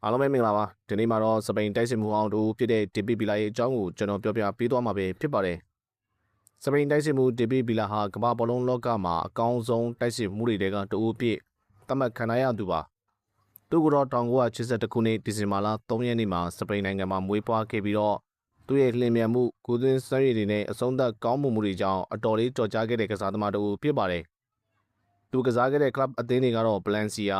အားလုံးပဲမင်္ဂလာပါဒီနေ့မှာတော့စပိန်တိုက်စစ်မှုအောင်တို့ဖြစ်တဲ့ဒီပီဘီလာရဲ့အကြောင်းကိုကျွန်တော်ပြောပြပေးသွားမှာပဲဖြစ်ပါတယ်စပိန်တိုက်စစ်မှုဒီပီဘီလာဟာကမ္ဘာဘောလုံးလောကမှာအကောင်းဆုံးတိုက်စစ်မှုတွေကတအူးပြည့်သတ်မှတ်ခံရသူပါသူကတော့1982ခုနှစ်ဒီဇင်ဘာလ3ရက်နေ့မှာစပိန်နိုင်ငံမှာမွေးဖွားခဲ့ပြီးတော့သူ့ရဲ့လျင်မြန်မှုကိုသွင်းစွမ်းရည်တွေနဲ့အဆုံးသတ်ကောင်းမှုတွေကြောင့်အတော်လေးကြော်ကြားခဲ့တဲ့ကစားသမားတို့ဖြစ်ပါတယ်သူကစားခဲ့တဲ့ club အသင်းတွေကတော့ Valencia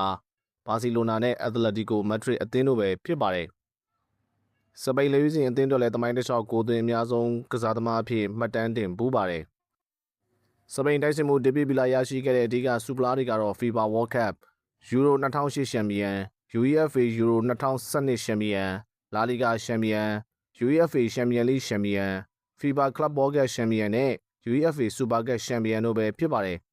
ဘာစီလိုနာနဲ့အက်တလက်တီကိုမက်ဒရစ်အသင်းတို့ပဲဖြစ်ပါတယ်။စပိန်လေယူစဉ်အသင်းတို့လည်းတမိုင်းတစ်လျှောက်ကိုသွင်းအများဆုံးကစားသမားအဖြစ်မှတ်တမ်းတင်ပူးပါတယ်။စပိန်တိုက်စစ်မှုဒီပီဘီလာရရှိခဲ့တဲ့အဓိကစူပလာတွေကတော့ FIFA World Cup, Euro 2008 Champion, UEFA Euro 2012 Champion, La Liga Champion, UEFA Champions League Champion, FIFA Club World Cup Champion နဲ့ UEFA Super Cup Champion တို့ပဲဖြစ်ပါတယ်။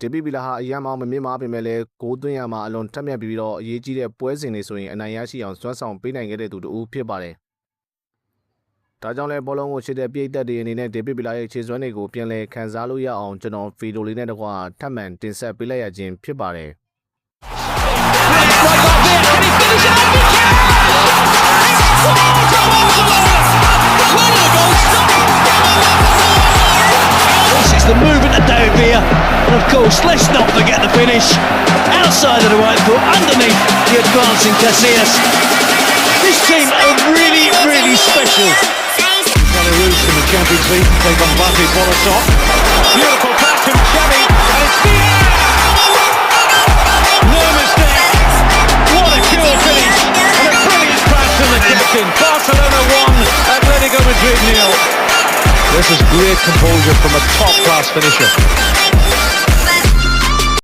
ဒီပီဘီလာဟာအရန်မောင်မမြင့်မားပေမဲ့လည်းကိုသွင်းရမှာအလွန်ထက်မြက်ပြီးတော့အရေးကြီးတဲ့ပွဲစဉ်တွေဆိုရင်အနိုင်ရရှိအောင်စွမ်းဆောင်ပေးနိုင်ခဲ့တဲ့သူတူဖြစ်ပါတယ်။ဒါကြောင့်လည်းဘောလုံးကိုချစ်တဲ့ပြည်သက်တွေအနေနဲ့ဒီပီဘီလာရဲ့ခြေစွမ်းတွေကိုပြန်လည်ခန်းစားလို့ရအောင်ကျွန်တော်ဗီဒီယိုလေးနဲ့တကွာထပ်မံတင်ဆက်ပေးလိုက်ရခြင်းဖြစ်ပါတယ်။ The movement of David Villa, and of course, let's not forget the finish. Outside of the right foot, underneath the advancing Casillas. This team are really, really special. Belarus in the Champions League, take on Mbappe, Bolasov. Beautiful pass from Xavi, and it's Villa! No mistake. What a cool finish, and a brilliant pass from the captain. Barcelona 1, Atletico Madrid 0. This is great composure from a top-class finisher.